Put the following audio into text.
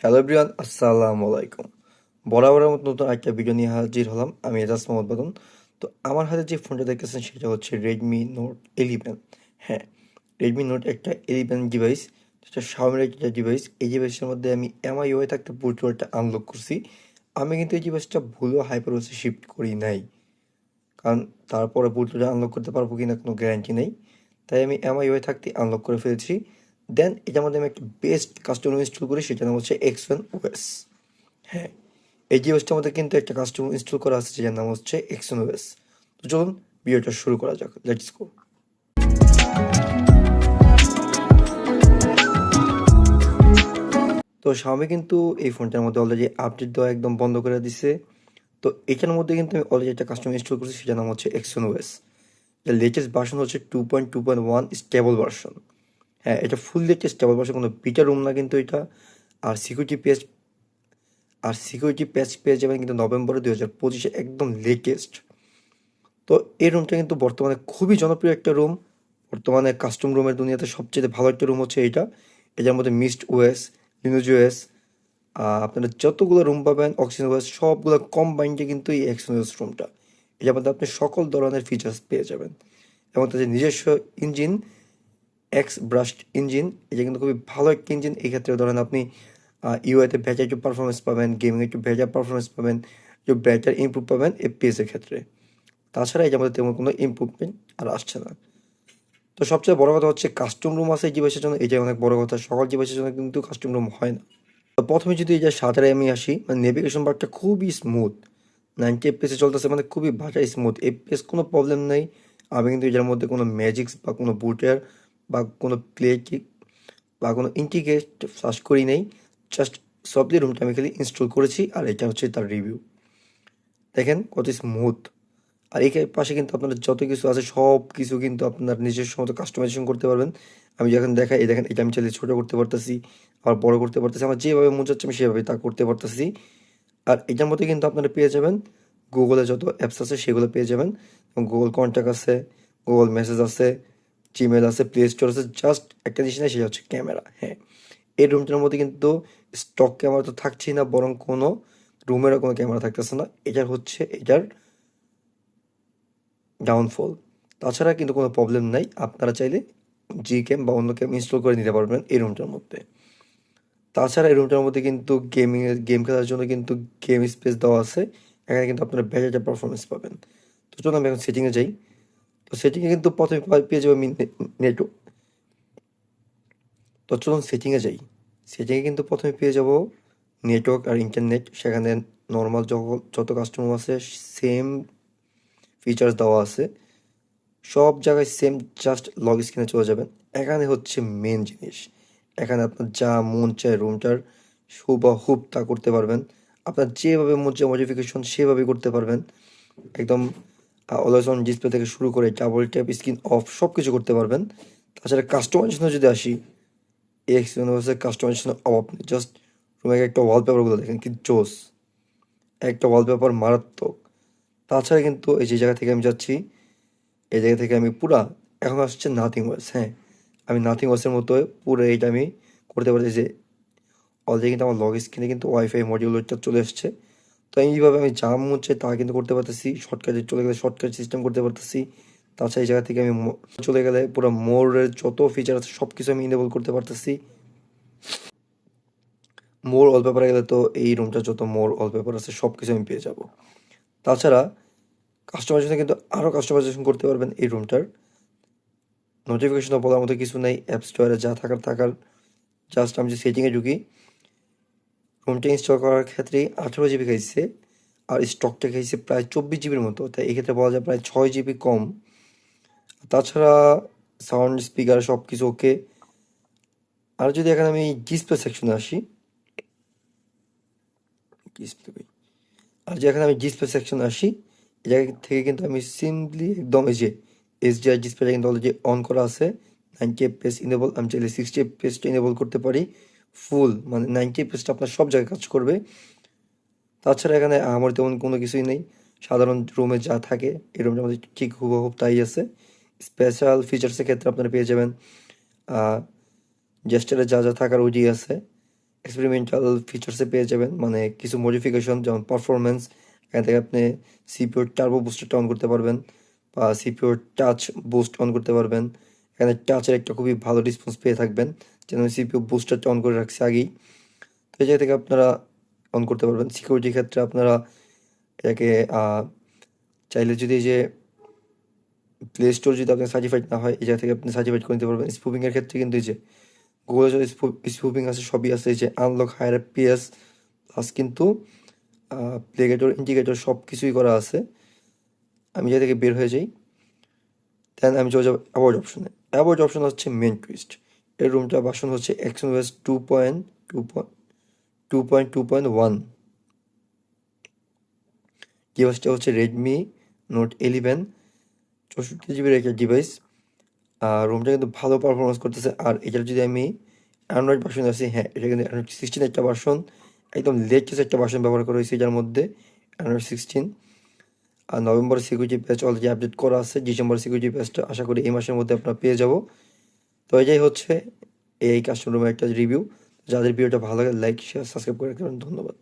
Hello everyone, আসসালামু আলাইকুম। বরাবরের মতো নতুন একটা ভিডিও নিয়ে হাজির হলাম। আমি এজাজ মোহাম্মদ বাদন। তো আমার হাতে যে ফোনটা দেখতেছেন সেটা হচ্ছে রেডমি নোট 11। হ্যাঁ, রেডমি নোট একটা 11 ডিভাইস, সেটা শাওমির একটা ডিভাইস। এই ডিভাইসের মধ্যে আমি MIUI থাকতে বুটলোডটা আনলক করছি। আমি কিন্তু এই ডিভাইসটা ভুলেও হাইপারওয়াসে শিফট করি নাই, কারণ তারপরে বুটলোডে আনলক করতে পারবো কিনা কোনো গ্যারান্টি নেই। তাই আমি MIUI থাকতে আনলক করে ফেলেছি। দেন এটার মধ্যে আমি একটা বেস্ট কাস্টমার ইনস্টল করি, সেটার নাম হচ্ছে X1OS। হ্যাঁ, এই ডিভাইসটার মধ্যে কিন্তু একটা কাস্টমার ইনস্টল করা আছে যেটার নাম হচ্ছে X1OS। তো চলুন ভিডিওটা শুরু করা যাক, লেটস গো। তো Xiaomi কিন্তু এই ফোনটার মধ্যে অলরেডি আপডেট দেওয়া একদম বন্ধ করে দিছে। তো এটার মধ্যে কিন্তু আমি অলরেডি একটা কাস্টমার ইনস্টল করছি, সেটার নাম হচ্ছে X1OS। এর লেটেস্ট ভার্সন হচ্ছে 2.2.1 স্টেবল ভার্সন। হ্যাঁ, এটা ফুল লেটেস্ট স্টেবল ভার্সন, কোনো বিটা রুম না কিন্তু এটা। আর সিকিউরিটি প্যাচ পেয়ে যাবেন কিন্তু নভেম্বরে 2025-এ, একদম লেটেস্ট। তো এই রুমটা কিন্তু বর্তমানে খুবই জনপ্রিয় একটা রুম। বর্তমানে কাস্টম রুমের দুনিয়াতে সবচেয়ে ভালো একটা রুম হচ্ছে এইটা। এটার মধ্যে মিস্ট ওএস, লিনোজ ওএস, আপনারা যতগুলো রুম পাবেন, অক্সিজেন ওএস, সবগুলো কম্বাইন্ডে কিন্তু এই এক্সনোএস রুমটা। এটার মধ্যে আপনি সকল ধরনের ফিচার্স পেয়ে যাবেন। এবং তাদের নিজস্ব ইঞ্জিন, এক্স ব্রাস্ট ইঞ্জিন, এটা কিন্তু খুবই ভালো একটা ইঞ্জিন। এই ক্ষেত্রে ধরেন আপনি ইউআইতে বেটার একটু পারফরমেন্স পাবেন, গেমিংয়ে একটু বেটার পারফরমেন্স পাবেন, একটু বেটার ইমপ্রুভ পাবেন এফপিএসের ক্ষেত্রে। তাছাড়া এটার মধ্যে তেমন কোনো ইমপ্রুভমেন্ট আর আসছে না। তো সবচেয়ে বড় কথা হচ্ছে কাস্টম রুম আছে এই ডিভাইসের জন্য, এটাই অনেক বড় কথা। সকল ডিভাইসের জন্য কিন্তু কাস্টম রুম হয় না। তো প্রথমে যদি এই যে সাদারে আমি আসি, মানে নেভিগেশন বারটা খুবই স্মুথ, 90 FPS চলতেছে, মানে খুবই ভাটাই স্মুথ, এফপিএস কোনো প্রবলেম নেই। আমি কিন্তু এটার মধ্যে কোনো ম্যাজিক্স বা কোনো বুটের বা কোনো প্লে কিক বা কোনো ইন্টিগ্রেট ফ্লাশ করি নেই। জাস্ট সবলি রুমটা আমি খালি ইনস্টল করেছি, আর এটা হচ্ছে তার রিভিউ। দেখেন কত স্মুথ। আর এই পাশে কিন্তু আপনার যত কিছু আছে সব কিছু কিন্তু আপনার নিজস্ব মতো কাস্টমাইজেশন করতে পারবেন। আমি যখন দেখাই, এই দেখেন, এটা আমি চাইলে ছোটো করতে পারতেছি, আবার বড় করতে পারতেছি, আমার যেভাবে মন চাচ্ছে আমি সেভাবে তা করতে পারতেছি। আর এটার মধ্যে কিন্তু আপনারা পেয়ে যাবেন গুগলে যত অ্যাপস আছে সেগুলো পেয়ে যাবেন। এবং গুগল কন্ট্যাক্ট আছে, গুগল মেসেজ আছে, জিমেল আছে, প্লে স্টোর আছে। জাস্ট একটা জিনিস নেই, সেটা হচ্ছে ক্যামেরা। হ্যাঁ, এই রুমটার মধ্যে কিন্তু স্টক ক্যামেরা তো থাকছেই না, বরং কোনো রুমেরও কোনো ক্যামেরা থাকতেছে না। এটার হচ্ছে এটার ডাউনফল। তাছাড়া কিন্তু কোনো প্রবলেম নাই, আপনারা চাইলে জি ক্যাম বা অন্য ক্যাম ইনস্টল করে নিতে পারবেন এই রুমটার মধ্যে। তাছাড়া এই রুমটার মধ্যে কিন্তু গেম খেলার জন্য কিন্তু গেম স্পেস দেওয়া আছে। এখানে কিন্তু আপনারা বেটার পারফরমেন্স পাবেন। তো চলুন আমি এখন সেটিংয়ে যাই। তো সেটিংয়ে কিন্তু প্রথমে পেয়ে যাবো আমি নেটওয়ার্ক। তো চলুন সেটিংয়ে যাই। সেটিংয়ে কিন্তু প্রথমে পেয়ে যাব নেটওয়ার্ক আর ইন্টারনেট। সেখানে নর্মাল যত কাস্টমার আছে সেম ফিচার্স দেওয়া আছে, সব জায়গায় সেম। জাস্ট লগ স্ক্রিনে চলে যাবেন। এখানে হচ্ছে মেন জিনিস। এখানে আপনার যা মন চায় রুমটার হুবহুব তা করতে পারবেন। আপনার যেভাবে মন চায় মডিফিকেশন সেভাবে করতে পারবেন। একদম অলওয়েজ অন ডিসপ্লে থেকে শুরু করে ডাবল ট্যাপ, স্ক্রিন অফ, সব কিছু করতে পারবেন। তাছাড়া কাস্টমাইজেশনে যদি আসি, এক্স ইউনিভার্সের কাস্টমাইজেশনের অভাব নেই। জাস্ট রুমের একটা ওয়ালপেপারগুলো দেখেন কি জোস, একটা ওয়ালপেপার মারাত্মক। তাছাড়া কিন্তু এই যে জায়গা থেকে আমি যাচ্ছি, এই জায়গা থেকে আমি পুরা এখন আসছে নাথিং ওয়াচ। হ্যাঁ, আমি নাথিং ওয়াচের মতো পুরো এইটা আমি করতে পারছি যে অলরেডি কিন্তু আমার লগ স্ক্রিনে কিন্তু ওয়াইফাই মডিউলটা চলে আসছে। তো এইভাবে আমি যা মন চাই তা কিন্তু করতে পারতেছি। শর্টকাটে চলে গেলে শর্টকাট সিস্টেম করতে পারতেছি। তাছাড়া এই জায়গা থেকে আমি চলে গেলে পুরো মোরের যত ফিচার আছে সব কিছু আমি ইনেবল করতে পারতেছি। মোর ওয়ালপেপারে গেলে তো এই রুমটা যত মোর ওয়ালপেপার আছে সব কিছু আমি পেয়ে যাব। তাছাড়া কাস্টমাইজেশনে কিন্তু আরও কাস্টমাইজেশন করতে পারবেন এই রুমটার। নোটিফিকেশনও বলার মতো কিছু নেই, অ্যাপ স্টোরে যা থাকার থাকার। জাস্ট আমি যে সেটিংয়ে ঢুকি, রুমটা ইনস্টল করার ক্ষেত্রে 18 জিবি খাইছে, আর স্টকটা খাইছে প্রায় 24 জিবির মতো। তাই এক্ষেত্রে বলা যায় প্রায় 6 জিবি কম। তাছাড়া সাউন্ড, স্পিকার সব কিছু ওকে। আর যদি এখানে আমি ডিসপ্লে সেকশনে আসি, ডিসপ্লে, আর যে এখানে আমি ডিসপ্লে সেকশনে আসি, এই জায়গা থেকে কিন্তু আমি সিম্পলি একদম এই যে এইচডিআর ডিসপ্লেটা কিন্তু অলরেডি অন করা আছে। 90 FPS ইনেবল, আমি চাইলে 60 FPS ইনেবল করতে পারি। ফুল মানে 90 FPS আপনার সব জায়গায় কাজ করবে। তাছাড়া এখানে আমার তেমন কোনো কিছুই নেই, সাধারণ রুমে যা থাকে এই রুমটার মধ্যে ঠিক হুবহুব তাই আছে। স্পেশাল ফিচার্সের ক্ষেত্রে আপনারা পেয়ে যাবেন জেস্টারে যা যা থাকার ওইটি আছে। এক্সপেরিমেন্টাল ফিচার্সে পেয়ে যাবেন, মানে কিছু মডিফিকেশন যেমন পারফরমেন্স। এখান থেকে আপনি সিপিইউর টার্বো বুস্টারটা অন করতে পারবেন বা সিপিইউর টাচ বুস্ট অন করতে পারবেন। এখানে টাচের একটা খুবই ভালো রেসপন্স পেয়ে থাকবেন, যেন আমি সিপিইউ বুস্টারটা অন করে রাখছি আগেই। তো এই জায়গা থেকে আপনারা অন করতে পারবেন। সিকিউরিটির ক্ষেত্রে আপনারা এটাকে চাইলে যদি এই যে প্লে স্টোর যদি আপনার সার্টিফাইড না হয়, এই জায়গা থেকে আপনি সার্টিফাইড করে নিতে পারবেন। স্পুফিংয়ের ক্ষেত্রে কিন্তু এই যে গুগলে যে স্পুফিং আছে সবই আছে, এই যে আনলক হায়ার পিএস প্লাস কিন্তু প্লেগেটর ইন্ডিকেটর সব কিছুই করা আছে। আমি জায়গা থেকে বের হয়ে যাই, দেন আমি চলে যাবো অ্যাবাউট অপশনে। অ্যাবাউট অপশন হচ্ছে মেন টুইস্ট। এর রুমটা ভার্সন হচ্ছে এক্সএনওএস 2.2.1। ডিভাইসটা হচ্ছে রেডমি নোট 11, 64 জিবির একটা ডিভাইস। আর রুমটা কিন্তু ভালো পারফরমেন্স করতেছে। আর এটার যদি আমি অ্যান্ড্রয়েড ভার্সন আছে, হ্যাঁ এটা কিন্তু অ্যান্ড্রয়েড 16 একটা ভার্সন, একদম লেটেস্ট একটা ভার্সন ব্যবহার করা হয়েছে এটার মধ্যে, অ্যান্ড্রয়েড 16। আর নভেম্বরের সিকিউরিটি প্যাচ অলরেডি আপডেট করা আছে, ডিসেম্বরের সিকিউরিটি প্যাচটা আশা করি এই মাসের মধ্যে আপনারা পেয়ে যাব। তো এটাই হচ্ছে এই কাস্টমার রুমের একটা রিভিউ। যাদের ভিডিওটা ভালো লাগে লাইক শেয়ার সাবস্ক্রাইব করে রাখবেন। ধন্যবাদ।